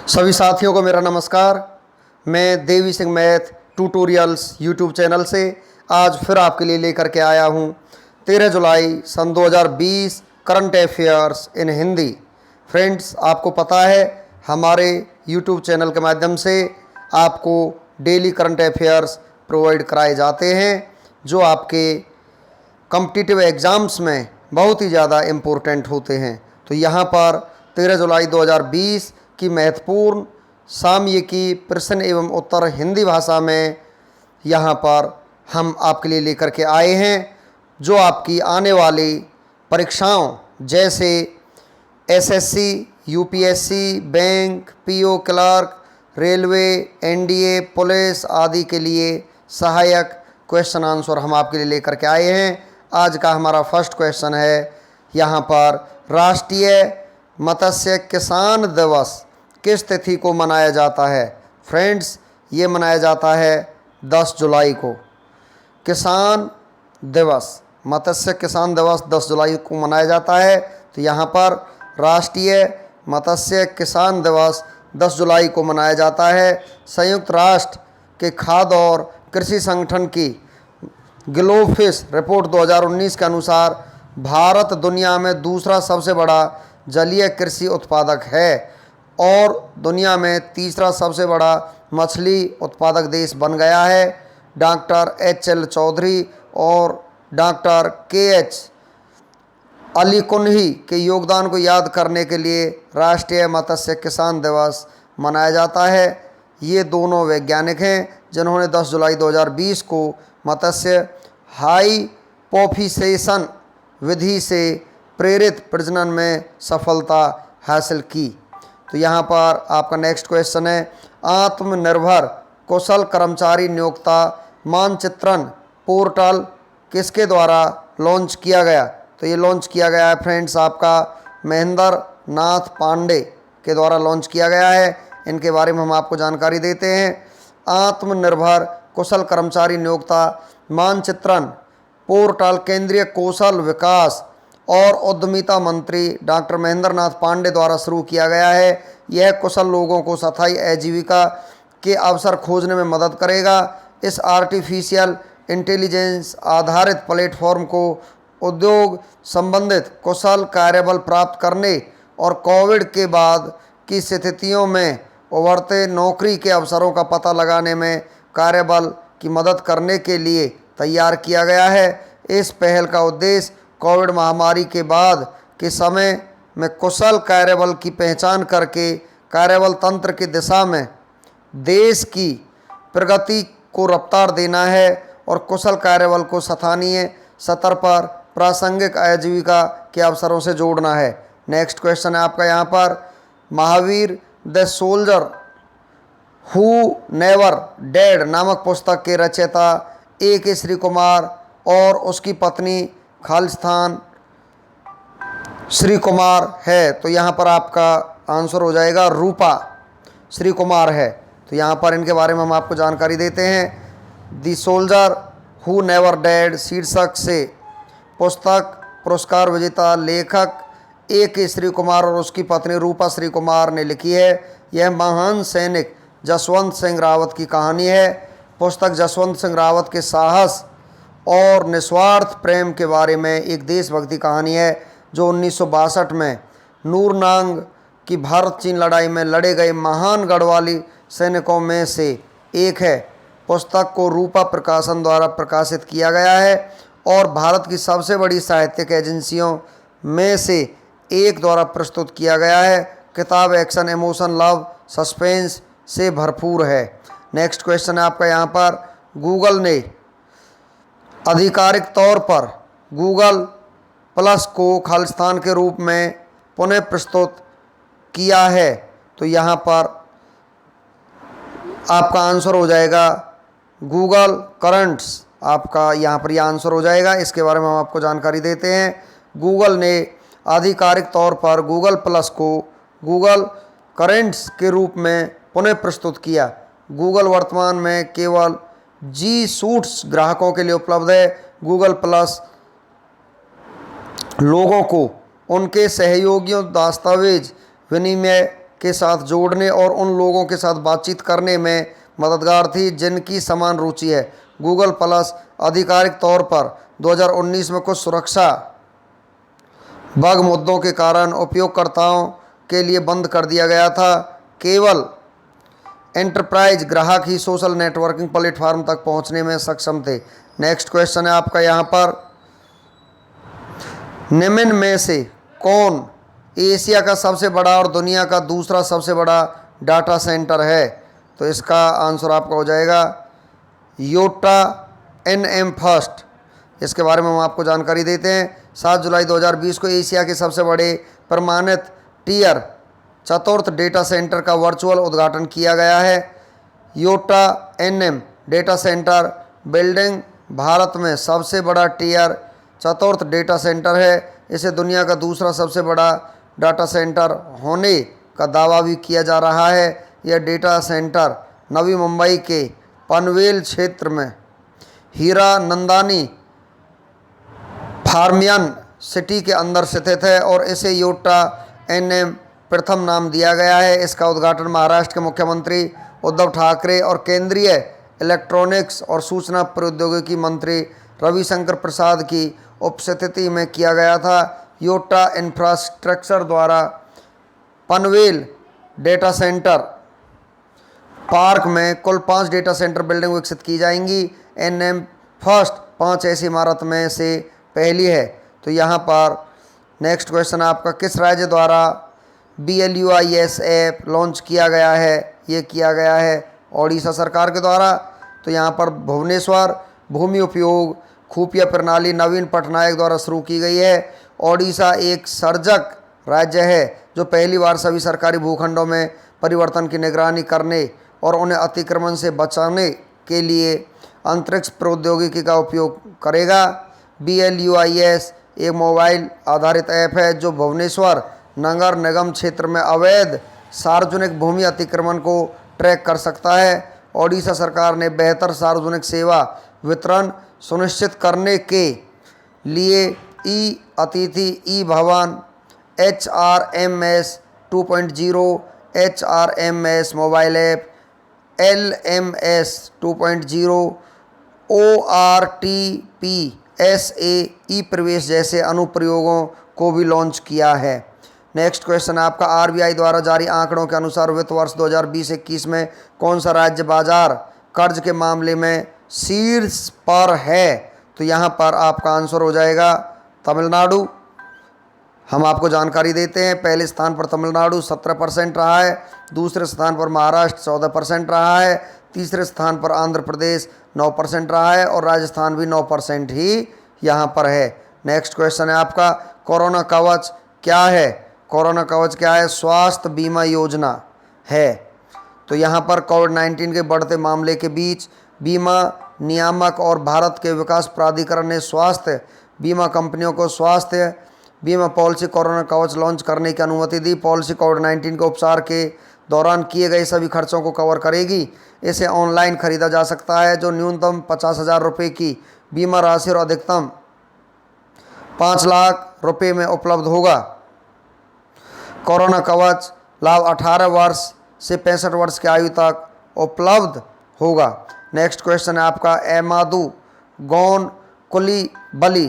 सभी साथियों को मेरा नमस्कार। मैं Devi Singh math tutorials YouTube channel से आज फिर आपके लिए लेकर के आया हूँ 13 जुलाई सन 2020 current affairs in Hindi. Friends, आपको पता है हमारे यूट्यूब चैनल के माध्यम से आपको डेली करंट अफेयर्स प्रोवाइड कराए जाते हैं जो आपके कॉम्पिटिटिव एग्ज़ाम्स में बहुत ही ज़्यादा इम्पोर्टेंट होते हैं। तो यहाँ पर 13 जुलाई 2020 की महत्वपूर्ण सामयिकी प्रश्न एवं उत्तर हिंदी भाषा में यहाँ पर हम आपके लिए लेकर के आए हैं जो आपकी आने वाली परीक्षाओं जैसे SSC, UPSC, bank, PO clerk, railway, NDA, police आदि के लिए सहायक क्वेश्चन आंसर हम आपके लिए लेकर के आए हैं। आज का हमारा फर्स्ट क्वेश्चन है यहाँ पर, राष्ट्रीय मत्स्य किसान दिवस किस तिथि को मनाया जाता है? फ्रेंड्स, ये मनाया जाता है 10 जुलाई को। किसान दिवस, मत्स्य किसान दिवस 10 जुलाई को मनाया जाता है। तो यहाँ पर राष्ट्रीय मत्स्य किसान दिवस 10 जुलाई को मनाया जाता है। संयुक्त राष्ट्र के खाद्य और कृषि संगठन की ग्लोफिश रिपोर्ट 2019 के अनुसार भारत दुनिया में दूसरा सबसे बड़ा जलीय कृषि उत्पादक है और दुनिया में तीसरा सबसे बड़ा मछली उत्पादक देश बन गया है। Doctor HL. चौधरी और डॉक्टर के.एच. अलीकुन्ही के योगदान को याद करने के लिए राष्ट्रीय मत्स्य किसान दिवस मनाया जाता है। ये दोनों वैज्ञानिक हैं जिन्होंने 10 जुलाई 2020 को मत्स्य हाइपोफिसेशन विधि से प्रेरित प्रजनन में सफलता हासिल की। तो यहाँ पर आपका नेक्स्ट क्वेश्चन है, आत्मनिर्भर कुशल कर्मचारी नियोक्ता मानचित्रण पोर्टल किसके द्वारा लॉन्च किया गया? तो ये लॉन्च किया गया है फ्रेंड्स आपका महेंद्र नाथ पांडे के द्वारा लॉन्च किया गया है। इनके बारे में हम आपको जानकारी देते हैं। आत्मनिर्भर कुशल कर्मचारी नियोक्ता मानचित्रण पोर्टल केंद्रीय कौशल विकास और उद्यमिता मंत्री डॉक्टर महेंद्र नाथ पांडे द्वारा शुरू किया गया है। यह कुशल लोगों को स्थायी आजीविका के अवसर खोजने में मदद करेगा। इस आर्टिफिशियल इंटेलिजेंस आधारित प्लेटफॉर्म को उद्योग संबंधित कुशल कार्यबल प्राप्त करने और कोविड के बाद की स्थितियों में उभरते नौकरी के अवसरों का पता लगाने में कार्यबल की मदद करने के लिए तैयार किया गया है। इस पहल का उद्देश्य कोविड महामारी के बाद के समय में कुशल कार्यबल की पहचान करके कार्यबल तंत्र की दिशा में देश की प्रगति को रफ्तार देना है और कुशल कार्यबल को स्थानीय स्तर पर प्रासंगिक आजीविका के अवसरों से जोड़ना है। नेक्स्ट क्वेश्चन है आपका यहाँ पर, Mahavir the soldier who never dead नामक पुस्तक के रचयिता ए.के. श्री कुमार और उसकी पत्नी खालिस्तान श्री कुमार है। तो यहाँ पर आपका आंसर हो जाएगा रूपा श्री कुमार है। तो यहाँ पर इनके बारे में हम आपको जानकारी देते हैं। दी सोल्जर हु नेवर डेड शीर्षक से पुस्तक पुरस्कार विजेता लेखक ए.के. श्री कुमार और उसकी पत्नी रूपा श्री कुमार ने लिखी है। यह महान सैनिक जसवंत सिंह रावत की कहानी है। पुस्तक जसवंत सिंह रावत के साहस और निस्वार्थ प्रेम के बारे में एक देशभक्ति कहानी है जो 1962 में नूरनांग की भारत चीन लड़ाई में लड़े गए महान गढ़वाली सैनिकों में से एक है। पुस्तक को रूपा प्रकाशन द्वारा प्रकाशित किया गया है और भारत की सबसे बड़ी साहित्यिक एजेंसियों में से एक द्वारा प्रस्तुत किया गया है। किताब एक्शन, इमोशन, लव, सस्पेंस से भरपूर है। नेक्स्ट क्वेश्चन है आपका यहाँ पर, गूगल ने आधिकारिक तौर पर गूगल प्लस को खालिस्तान के रूप में पुनः प्रस्तुत किया है। तो यहाँ पर आपका आंसर हो जाएगा गूगल करंट्स। आपका यहाँ पर यह आंसर हो जाएगा। इसके बारे में हम आपको जानकारी देते हैं। गूगल ने आधिकारिक तौर पर गूगल प्लस को गूगल करेंट्स के रूप में पुनः प्रस्तुत किया। गूगल वर्तमान में केवल जी सूट्स ग्राहकों के लिए उपलब्ध है। गूगल प्लस लोगों को उनके सहयोगियों दस्तावेज विनिमय के साथ जोड़ने और उन लोगों के साथ बातचीत करने में मददगार थी जिनकी समान रुचि है। गूगल प्लस आधिकारिक तौर पर 2019 में कुछ सुरक्षा बग मुद्दों के कारण उपयोगकर्ताओं के लिए बंद कर दिया गया था। केवल एंटरप्राइज ग्राहक ही सोशल नेटवर्किंग प्लेटफॉर्म तक पहुंचने में सक्षम थे। नेक्स्ट क्वेश्चन है आपका यहाँ पर, निम्न में से कौन एशिया का सबसे बड़ा और दुनिया का दूसरा सबसे बड़ा डाटा सेंटर है? तो इसका आंसर आपका हो जाएगा योटा NM फर्स्ट। इसके बारे में हम आपको जानकारी देते हैं। 7 जुलाई 2020 को एशिया के सबसे बड़े प्रमाणित टियर चतुर्थ डेटा सेंटर का वर्चुअल उद्घाटन किया गया है। Yotta NM data centre building Bharat में सबसे बड़ा टियर चतुर्थ डेटा सेंटर है। इसे दुनिया का दूसरा सबसे बड़ा डाटा सेंटर होने का दावा भी किया जा रहा है। यह डेटा सेंटर नवी मुंबई के पनवेल क्षेत्र में हीरा नंदानी फार्मियन सिटी के अंदर स्थित है और इसे योटा NM प्रथम नाम दिया गया है। इसका उद्घाटन महाराष्ट्र के मुख्यमंत्री उद्धव ठाकरे और केंद्रीय इलेक्ट्रॉनिक्स और सूचना प्रौद्योगिकी मंत्री रविशंकर प्रसाद की उपस्थिति में किया गया था। योटा इंफ्रास्ट्रक्चर द्वारा पनवेल डेटा सेंटर पार्क में कुल 5 डेटा सेंटर बिल्डिंग विकसित की जाएंगी। NM फर्स्ट 5 ऐसी इमारत में से पहली है। तो यहाँ पर नेक्स्ट क्वेश्चन आपका, किस राज्य द्वारा BLUIS ऐप लॉन्च किया गया है? ये किया गया है ओडिशा सरकार के द्वारा। तो यहाँ पर भुवनेश्वर भूमि उपयोग खुफिया प्रणाली नवीन पटनायक द्वारा शुरू की गई है। ओडिशा एक सर्जक राज्य है जो पहली बार सभी सरकारी भूखंडों में परिवर्तन की निगरानी करने और उन्हें अतिक्रमण से बचाने के लिए अंतरिक्ष प्रौद्योगिकी का उपयोग करेगा। BLUIS एक मोबाइल आधारित ऐप है जो भुवनेश्वर नगर निगम क्षेत्र में अवैध सार्वजनिक भूमि अतिक्रमण को ट्रैक कर सकता है। ओडिशा सरकार ने बेहतर सार्वजनिक सेवा वितरण सुनिश्चित करने के लिए ई अतिथि, ई भवन, HRMS 2.0, HRMS mobile app, LMS 2.0, ORTPSA ई प्रवेश जैसे अनुप्रयोगों को भी लॉन्च किया है। नेक्स्ट क्वेश्चन है आपका, RBI द्वारा जारी आंकड़ों के अनुसार वित्त वर्ष 2020-21 में कौन सा राज्य बाजार कर्ज के मामले में शीर्ष पर है? तो यहाँ पर आपका आंसर हो जाएगा तमिलनाडु। हम आपको जानकारी देते हैं, पहले स्थान पर तमिलनाडु 17% रहा है, दूसरे स्थान पर महाराष्ट्र 14% रहा है, तीसरे स्थान पर आंध्र प्रदेश 9% रहा है और राजस्थान भी 9% ही यहाँ पर है। नेक्स्ट क्वेश्चन है आपका, कोरोना कवच क्या है? कोरोना कवच क्या है? स्वास्थ्य बीमा योजना है। तो यहाँ पर कोविड-19 के बढ़ते मामले के बीच बीमा नियामक और भारत के विकास प्राधिकरण ने स्वास्थ्य बीमा कंपनियों को स्वास्थ्य बीमा पॉलिसी कोरोना कवच लॉन्च करने की अनुमति दी। पॉलिसी कोविड-19 के उपचार के दौरान किए गए सभी खर्चों को कवर करेगी। इसे ऑनलाइन खरीदा जा सकता है जो न्यूनतम 50,000 रुपये की बीमा राशि और अधिकतम 5 लाख रुपये में उपलब्ध होगा। कोरोना कवच लाभ 18 वर्ष से 65 वर्ष की आयु तक उपलब्ध होगा। नेक्स्ट क्वेश्चन है आपका, एमादू गौन कुलीबली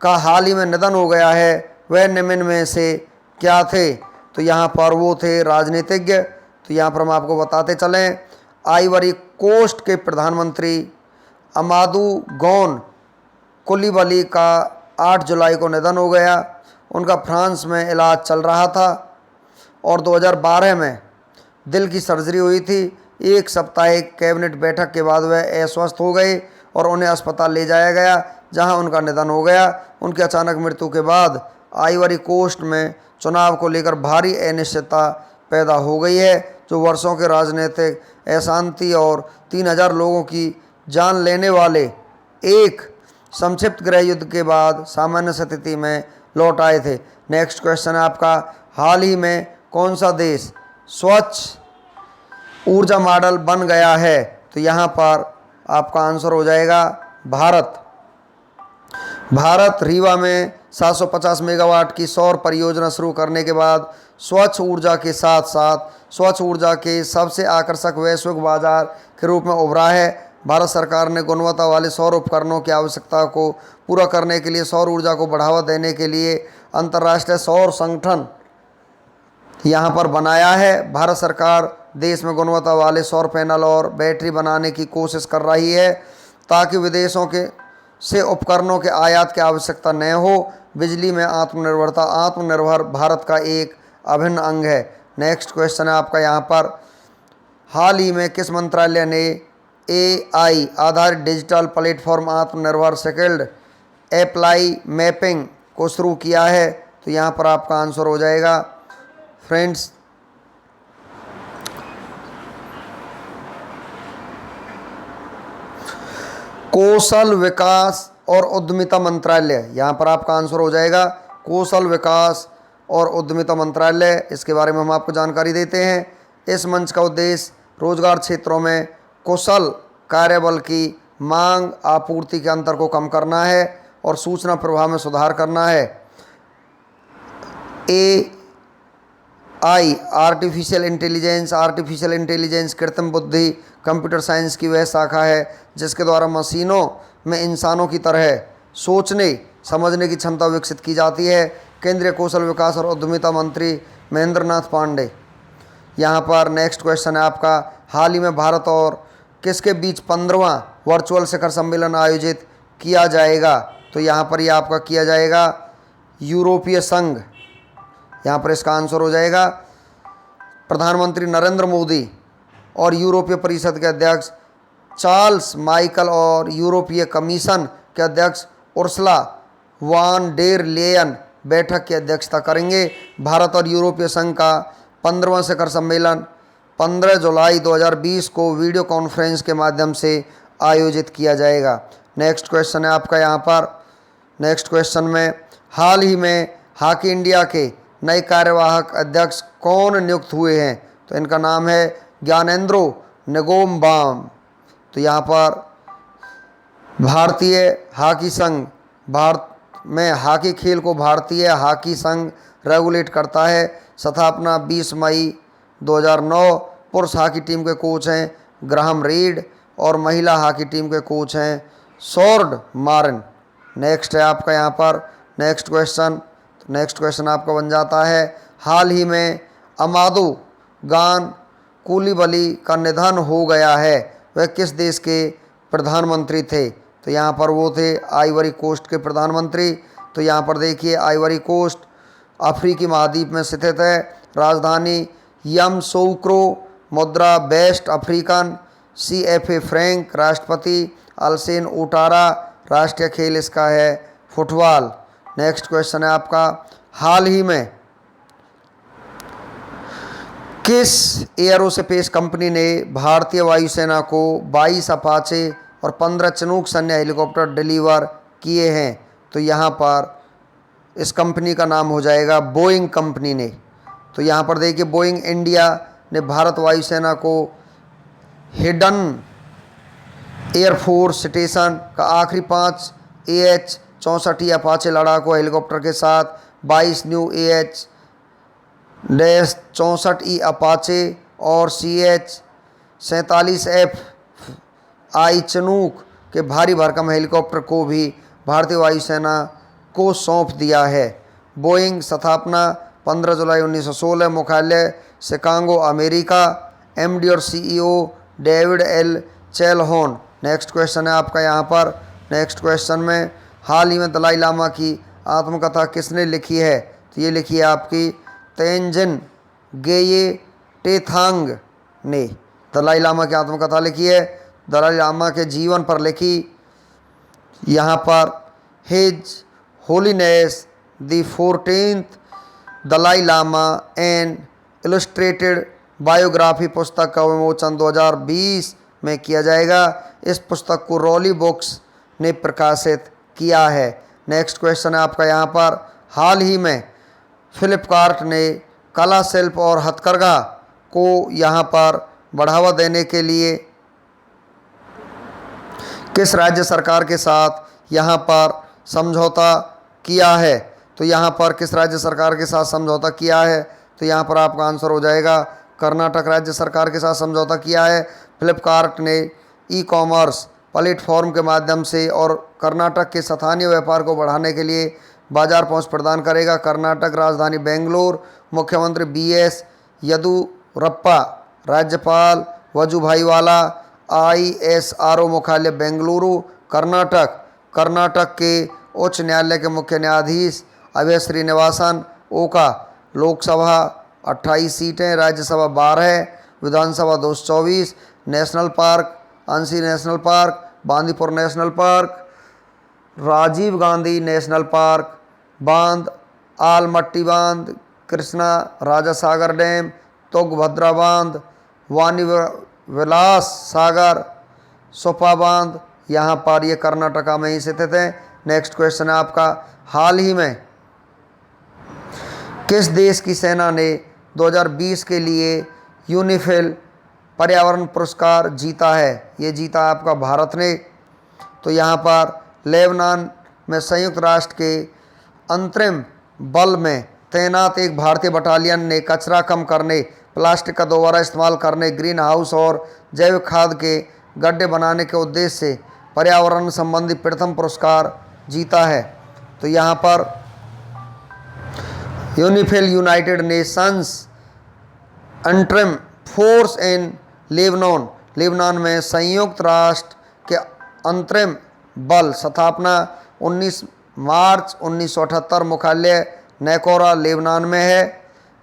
का हाल ही में निधन हो गया है, वह निम्न में से क्या थे? तो यहाँ पर वो थे राजनीतिज्ञ। तो यहाँ पर हम आपको बताते चलें, आइवरी कोस्ट के प्रधानमंत्री अमादू गौन कुलीबली का 8 जुलाई को निधन हो गया। उनका फ्रांस में इलाज चल रहा था और 2012 में दिल की सर्जरी हुई थी। एक साप्ताहिक कैबिनेट बैठक के बाद वह अस्वस्थ हो गए और उन्हें अस्पताल ले जाया गया जहां उनका निधन हो गया। उनकी अचानक मृत्यु के बाद आइवरी कोस्ट में चुनाव को लेकर भारी अनिश्चितता पैदा हो गई है जो वर्षों के राजनीतिक अशांति और 3000 लोगों की जान लेने वाले एक संक्षिप्त गृह युद्ध के बाद सामान्य स्थिति में लौट आए थे। नेक्स्ट क्वेश्चन है आपका, हाल ही में कौन सा देश स्वच्छ ऊर्जा मॉडल बन गया है? तो यहाँ पर आपका आंसर हो जाएगा भारत। भारत रीवा में 750 मेगावाट की सौर परियोजना शुरू करने के बाद स्वच्छ ऊर्जा के साथ साथ स्वच्छ ऊर्जा के सबसे आकर्षक वैश्विक बाजार के रूप में उभरा है। भारत सरकार ने गुणवत्ता वाले सौर उपकरणों की आवश्यकता को पूरा करने के लिए सौर ऊर्जा को बढ़ावा देने के लिए अंतर्राष्ट्रीय सौर संगठन यहाँ पर बनाया है। भारत सरकार देश में गुणवत्ता वाले सौर पैनल और बैटरी बनाने की कोशिश कर रही है ताकि विदेशों के से उपकरणों के आयात की आवश्यकता न हो। बिजली में आत्मनिर्भरता आत्मनिर्भर भारत का एक अभिन्न अंग है। नेक्स्ट क्वेश्चन है आपका यहाँ पर, हाल ही में किस मंत्रालय ने AI आधारित डिजिटल प्लेटफॉर्म आत्मनिर्भर स्किल्ड अप्लाई मैपिंग को शुरू किया है? तो यहाँ पर आपका आंसर हो जाएगा फ्रेंड्स कौशल विकास और उद्यमिता मंत्रालय। यहाँ पर आपका आंसर हो जाएगा कौशल विकास और उद्यमिता मंत्रालय। इसके बारे में हम आपको जानकारी देते हैं। इस मंच का उद्देश्य रोजगार क्षेत्रों में कुशल कार्यबल की मांग आपूर्ति के अंतर को कम करना है और सूचना प्रवाह में सुधार करना है। AI आर्टिफिशियल इंटेलिजेंस कृत्रिम बुद्धि कंप्यूटर साइंस की वह शाखा है जिसके द्वारा मशीनों में इंसानों की तरह सोचने समझने की क्षमता विकसित की जाती है। केंद्रीय कौशल विकास और उद्यमिता मंत्री महेंद्र नाथ पांडे। यहाँ पर नेक्स्ट क्वेश्चन है आपका, हाल ही में भारत और किसके बीच 15वां वर्चुअल शिखर सम्मेलन आयोजित किया जाएगा? तो यहाँ पर यह आपका किया जाएगा यूरोपीय संघ। यहाँ पर इसका आंसर हो जाएगा प्रधानमंत्री नरेंद्र मोदी और यूरोपीय परिषद के अध्यक्ष चार्ल्स माइकल और यूरोपीय कमीशन के अध्यक्ष उर्सुला वान डेर लेयन बैठक की अध्यक्षता करेंगे। भारत और यूरोपीय संघ का 15वां शिखर सम्मेलन 15 जुलाई 2020 को वीडियो कॉन्फ्रेंस के माध्यम से आयोजित किया जाएगा। नेक्स्ट क्वेश्चन है आपका यहाँ पर, नेक्स्ट क्वेश्चन में, हाल ही में हॉकी इंडिया के नए कार्यवाहक अध्यक्ष कौन नियुक्त हुए हैं? तो इनका नाम है ज्ञानेंद्रो निंगोमबाम। तो यहाँ पर भारतीय हॉकी संघ, भारत में हॉकी खेल को भारतीय हॉकी संघ रेगुलेट करता है। स्थापना 20 मई 2009। पुरुष हॉकी टीम के कोच हैं ग्राहम रीड और महिला हॉकी टीम के कोच हैं सॉर्ड मार्न। नेक्स्ट है आपका यहाँ पर नेक्स्ट क्वेश्चन। नेक्स्ट क्वेश्चन आपका बन जाता है, हाल ही में अमादू गान कूलीबली का निधन हो गया है, वह किस देश के प्रधानमंत्री थे? तो यहाँ पर वो थे आइवरी कोस्ट के प्रधानमंत्री। तो यहाँ पर देखिए आइवरी कोस्ट अफ्रीकी महाद्वीप में स्थित है। राजधानी यमसोक्रो, मुद्रा वेस्ट अफ्रीकन, CFA फ्रैंक, राष्ट्रपति अलसेन ओटारा, राष्ट्रीय खेल इसका है फुटबॉल। नेक्स्ट क्वेश्चन है आपका, हाल ही में किस एयरोस्पेस कंपनी ने भारतीय वायुसेना को 22 अपाचे और 15 चिनूक सैन्य हेलीकॉप्टर डिलीवर किए हैं? तो यहाँ पर इस कंपनी का नाम हो जाएगा बोइंग कंपनी ने। तो यहाँ पर देखिए बोइंग इंडिया ने भारत वायुसेना को हिडन एयरफोर्स स्टेशन का आखिरी 5 AH-64 अपाचे लड़ाकू हेलीकॉप्टर के साथ 22 न्यू AH-64E अपाचे और CH-47F आई चिनूक के भारी भरकम हेलीकॉप्टर को भी भारतीय वायुसेना को सौंप दिया है। बोइंग स्थापना 15 जुलाई 1916, मुख्यालय शिकागो अमेरिका, MD और CEO David L Calhoun. Next question है आपका यहाँ पर नेक्स्ट क्वेश्चन में, हाल ही में दलाई लामा की आत्मकथा किसने लिखी है? तो ये लिखी है आपकी तेंजिन गेये टेथांग ने दलाई लामा की आत्मकथा लिखी है। दलाई लामा के जीवन पर लिखी यहाँ पर His Holiness the 14th Dalai Lama an illustrated biography पुस्तक का विमोचन 2020 में किया जाएगा। इस पुस्तक को रॉली बुक्स ने प्रकाशित किया है। नेक्स्ट क्वेश्चन है आपका यहाँ पर, हाल ही में फ्लिपकार्ट ने कला शिल्प और हथकरघा को यहाँ पर बढ़ावा देने के लिए किस राज्य सरकार के साथ यहाँ पर समझौता किया है? तो यहाँ पर किस राज्य सरकार के साथ समझौता किया है? तो यहाँ पर आपका आंसर हो जाएगा कर्नाटक राज्य सरकार के साथ समझौता किया है फ्लिपकार्ट ने ई कॉमर्स प्लेटफॉर्म के माध्यम से और कर्नाटक के स्थानीय व्यापार को बढ़ाने के लिए बाजार पहुंच प्रदान करेगा। कर्नाटक राजधानी बेंगलोर, मुख्यमंत्री BS येदियुरप्पा, राज्यपाल वजुभाई वाला, ISRO मुख्यालय बेंगलुरु, कर्नाटक। कर्नाटक के उच्च न्यायालय के मुख्य न्यायाधीश अभय श्रीनिवासन ओका। लोकसभा 28 सीटें, राज्यसभा 12, विधानसभा 224। नेशनल पार्क अंशी national park, Bandipur national park, Rajiv Gandhi national park, बांध आलमट्टी बांध, कृष्णा राजा सागर डैम, तुंगभद्रा बांध, वानी विलास सागर, सोपा बांध, यहाँ पर ये कर्नाटका में ही स्थित है। नेक्स्ट क्वेश्चन है आपका, हाल ही में किस देश की सेना ने 2020 के लिए यूनिफिल पर्यावरण पुरस्कार जीता है? ये जीता आपका भारत ने। तो यहाँ पर लेबनान में संयुक्त राष्ट्र के अंतरिम बल में तैनात एक भारतीय बटालियन ने कचरा कम करने, प्लास्टिक का दोबारा इस्तेमाल करने, ग्रीन हाउस और जैविक खाद के गड्ढे बनाने के उद्देश्य से पर्यावरण संबंधी प्रथम पुरस्कार जीता है। तो यहाँ पर यूनिफिल यूनाइटेड नेशंस अंतरिम फोर्स इन लेबनान, लेबनान में संयुक्त राष्ट्र के अंतरिम बल स्थापना 19 मार्च 1978, मुख्यालय नेकोरा लेबनान में है।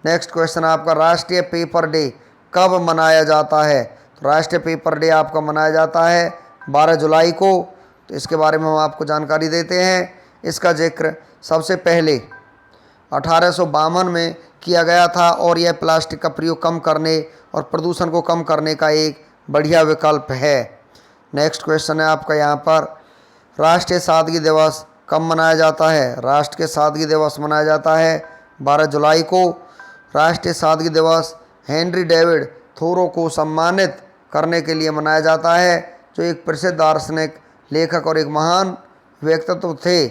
नेक्स्ट क्वेश्चन आपका, राष्ट्रीय पेपर डे कब मनाया जाता है? तो राष्ट्रीय पेपर डे आपका मनाया जाता है 12 जुलाई को। तो इसके बारे में हम आपको जानकारी देते हैं। इसका जिक्र सबसे पहले 1852 में किया गया था और यह प्लास्टिक का प्रयोग कम करने और प्रदूषण को कम करने का एक बढ़िया विकल्प है। नेक्स्ट क्वेश्चन है आपका यहाँ पर, राष्ट्रीय सादगी दिवस कब मनाया जाता है? राष्ट्र के सादगी दिवस मनाया जाता है 12 जुलाई को। राष्ट्रीय सादगी दिवस हेनरी डेविड थोरो को सम्मानित करने के लिए मनाया जाता है, जो एक प्रसिद्ध दार्शनिक, लेखक और एक महान व्यक्तित्व थे,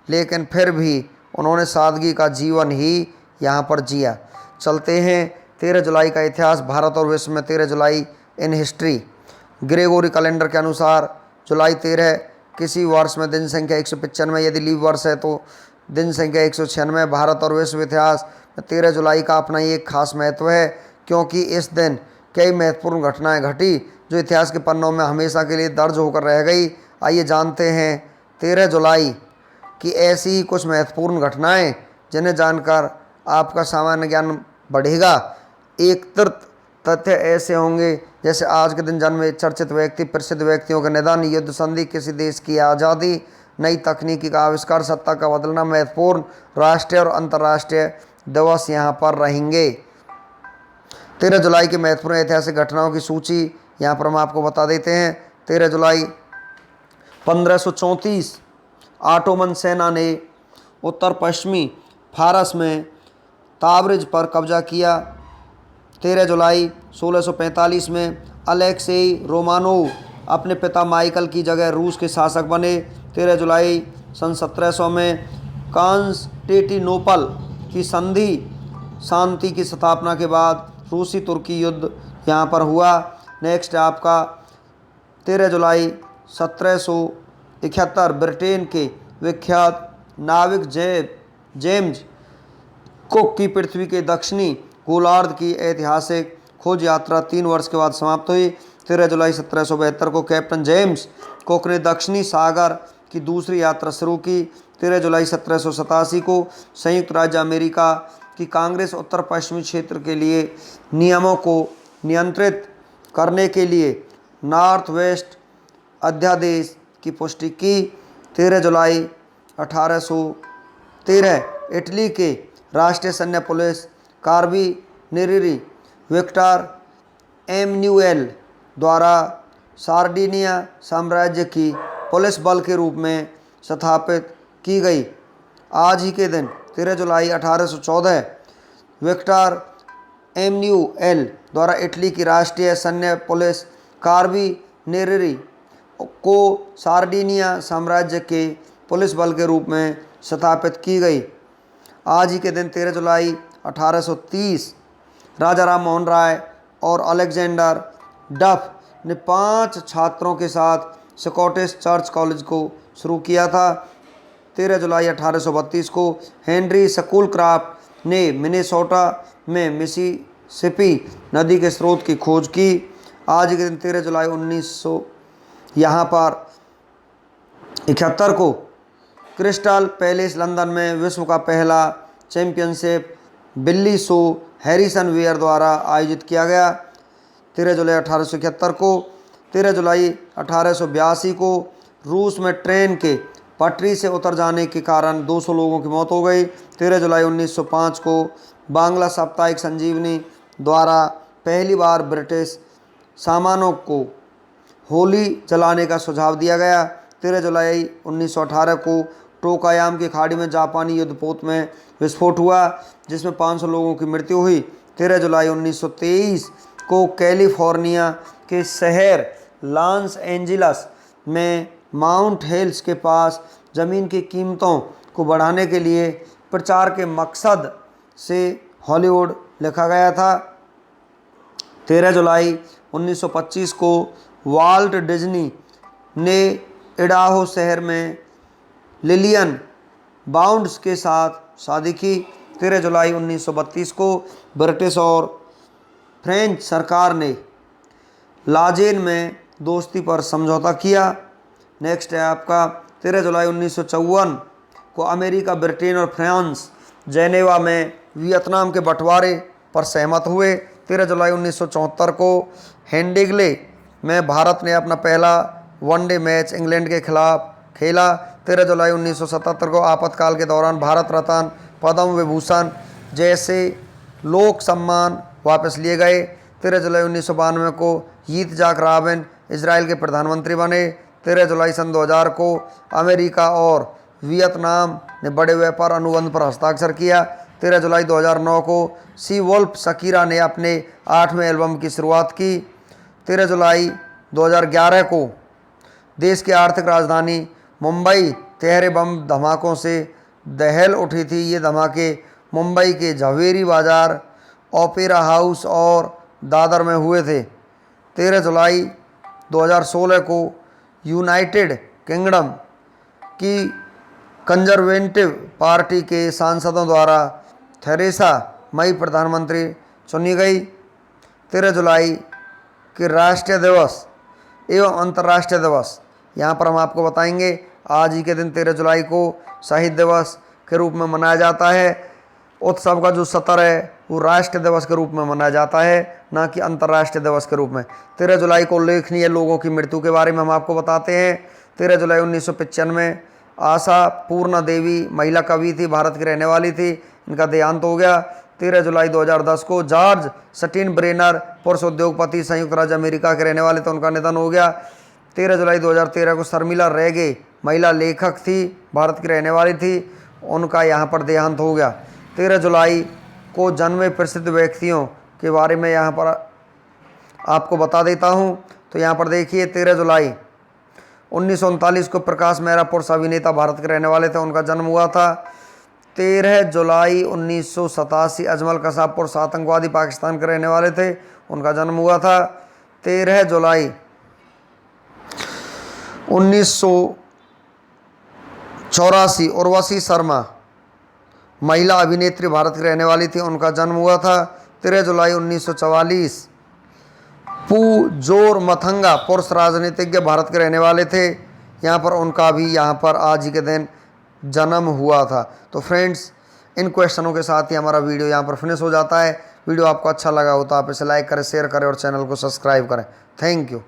लेकिन फिर भी उन्होंने सादगी का जीवन ही यहाँ पर जिया। चलते हैं 13 जुलाई का इतिहास। भारत और विश्व में 13 जुलाई इन हिस्ट्री। ग्रेगोरी कैलेंडर के अनुसार जुलाई 13 किसी वर्ष में दिन संख्या 195, यदि लीव वर्ष है तो दिन संख्या 196। भारत और विश्व इतिहास में 13 जुलाई का अपना ही एक खास महत्व है, क्योंकि इस दिन कई महत्वपूर्ण घटनाएं घटी जो इतिहास के पन्नों में हमेशा के लिए दर्ज होकर रह गई। आइए जानते हैं 13 जुलाई की ऐसी ही कुछ महत्वपूर्ण घटनाएं जिन्हें जानकर आपका सामान्य ज्ञान बढ़ेगा। एक तथ्य ऐसे होंगे जैसे आज के दिन जन्मे चर्चित व्यक्ति, प्रसिद्ध व्यक्तियों का निधन, युद्ध संधि, किसी देश की आज़ादी, नई तकनीकी का आविष्कार, सत्ता का बदलना, महत्वपूर्ण राष्ट्रीय और अंतर्राष्ट्रीय दिवस यहाँ पर रहेंगे। 13 जुलाई की महत्वपूर्ण ऐतिहासिक घटनाओं की सूची यहाँ पर हम आपको बता देते हैं। 13 जुलाई 1534 ऑटोमन सेना ने उत्तर पश्चिमी फारस में ताबरिज पर कब्जा किया। 13 जुलाई 1645 में अलेक्सेई रोमानोव अपने पिता माइकल की जगह रूस के शासक बने। 13 जुलाई सन 1700 में कॉन्स्टेंटिनोपल की संधि शांति की स्थापना के बाद रूसी तुर्की युद्ध यहाँ पर हुआ। नेक्स्ट है आपका 13 जुलाई 1771 ब्रिटेन के विख्यात नाविक जेम्स कुक की पृथ्वी के दक्षिणी गोलार्ध की ऐतिहासिक खोज यात्रा 3 वर्ष के बाद समाप्त हुई। 13 जुलाई 1772 को कैप्टन जेम्स कुक ने दक्षिणी सागर की दूसरी यात्रा शुरू की। 13 जुलाई 1787 को संयुक्त राज्य अमेरिका की कांग्रेस उत्तर पश्चिमी क्षेत्र के लिए नियमों को नियंत्रित करने के लिए नॉर्थ वेस्ट अध्यादेश की पुष्टि की। 13 जुलाई 1813 इटली के राष्ट्रीय सैन्य पुलिस कार्बिनेरी विक्टर एमैनुएल द्वारा सार्डिनिया साम्राज्य की पुलिस बल के रूप में स्थापित की गई। आज ही के दिन 13 जुलाई 1814 विक्टर एमैनुएल द्वारा इटली की राष्ट्रीय सैन्य पुलिस कार्बिनेरी को सार्डिनिया साम्राज्य के पुलिस बल के रूप में स्थापित की गई। आज ही के दिन 13 जुलाई 1830 राजा राम मोहन राय और अलेक्जेंडर डफ ने 5 छात्रों के साथ स्कॉटिश चर्च कॉलेज को शुरू किया था। 13 जुलाई 1832 को हेनरी स्कूलक्राफ्ट ने मिनेसोटा में मिसिसिपी नदी के स्रोत की खोज की। आज के दिन 13 जुलाई 1900 यहाँ पर 71 को क्रिस्टल पैलेस लंदन में विश्व का पहला चैंपियनशिप बिल्ली शो हैरिसन वेयर द्वारा आयोजित किया गया। 13 जुलाई 1871 को 13 जुलाई 1882 को रूस में ट्रेन के पटरी से उतर जाने के कारण 200 लोगों की मौत हो गई। 13 जुलाई 1905 को बांग्ला साप्ताहिक संजीवनी द्वारा पहली बार ब्रिटिश सामानों को होली जलाने का सुझाव दिया गया। 13 जुलाई 1918 को टोकायाम की खाड़ी में जापानी युद्धपोत में विस्फोट हुआ जिसमें 500 लोगों की मृत्यु हुई। 13 जुलाई 1923 को कैलिफोर्निया के शहर लॉस एंजिल्स में माउंट हिल्स के पास ज़मीन की कीमतों को बढ़ाने के लिए प्रचार के मकसद से हॉलीवुड लिखा गया था। 13 जुलाई 1925 को वाल्ट डिज्नी ने इडाहो शहर में लिलियन बाउंड्स के साथ शादी की। 13 जुलाई 1932 को ब्रिटिश और फ्रेंच सरकार ने लाजेन में दोस्ती पर समझौता किया। नेक्स्ट है आपका 13 जुलाई 1954 को अमेरिका, ब्रिटेन और फ्रांस जेनेवा में वियतनाम के बंटवारे पर सहमत हुए। 13 जुलाई 1974 को हेंडिगले में भारत ने अपना पहला वनडे मैच इंग्लैंड के खिलाफ खेला। 13 जुलाई 1977 को आपातकाल के दौरान भारत रत्न, पद्म विभूषण जैसे लोक सम्मान वापस लिए गए। 13 जुलाई 1992 को यित्ज़हाक राबिन इजराइल के प्रधानमंत्री बने। 13 जुलाई सन 2000 को अमेरिका और वियतनाम ने बड़े व्यापार अनुबंध पर हस्ताक्षर किया। 13 जुलाई 2009 को सी वोल्फ शकीरा ने अपने 8वें एल्बम की शुरुआत की। 13 जुलाई 2011 को देश की आर्थिक राजधानी मुंबई तिहरे बम धमाकों से दहल उठी थी। ये धमाके मुंबई के झवेरी बाज़ार, ओपेरा हाउस और दादर में हुए थे। 13 जुलाई 2016 को यूनाइटेड किंगडम की कंजर्वेटिव पार्टी के सांसदों द्वारा थेरेसा मई प्रधानमंत्री चुनी गई। 13 जुलाई के राष्ट्रीय दिवस एवं अंतर्राष्ट्रीय दिवस यहाँ पर हम आपको बताएंगे। आज ही के दिन 13 जुलाई को शहीद दिवस के रूप में मनाया जाता है। उत्सव का जो सत्र है वो राष्ट्रीय दिवस के रूप में मनाया जाता है, ना कि अंतर्राष्ट्रीय दिवस के रूप में। 13 जुलाई को उल्लेखनीय लोगों की मृत्यु के बारे में हम आपको बताते हैं। 13 जुलाई 1995 आशा पूर्णा देवी महिला कवि थी, भारत की रहने वाली थी, इनका देहांत हो गया। 13 जुलाई 2010 को जॉर्ज स्टीनब्रेनर पुरुष उद्योगपति, संयुक्त राज्य अमेरिका के रहने वाले थे, उनका निधन हो गया। 13 जुलाई 2013 को शर्मिला रेगे महिला लेखक थी, भारत की रहने वाली थी, उनका यहाँ पर देहांत हो गया। 13 जुलाई को जन्मे प्रसिद्ध व्यक्तियों के बारे में यहाँ पर आपको बता देता हूँ। तो यहाँ पर देखिए 13 जुलाई 1939 को प्रकाश मेहरा पुरुष अभिनेता, भारत के रहने वाले थे, उनका जन्म हुआ था। 13 जुलाई 1987 अजमल कसाब पुरुष आतंकवादी, पाकिस्तान के रहने वाले थे, उनका जन्म हुआ था। 13 जुलाई 1984 उर्वशी शर्मा महिला अभिनेत्री, भारत की रहने वाली थी, उनका जन्म हुआ था। 13 जुलाई 1944 पूजोर मथंगा पुरुष राजनीतिज्ञ, भारत के रहने वाले थे, यहाँ पर उनका भी यहाँ पर आज ही के दिन जन्म हुआ था। तो फ्रेंड्स, इन क्वेश्चनों के साथ ही हमारा वीडियो यहाँ पर फिनिश हो जाता है। वीडियो आपको अच्छा लगा हो तो आप इसे लाइक करें, शेयर करें और चैनल को सब्सक्राइब करें। Thank you.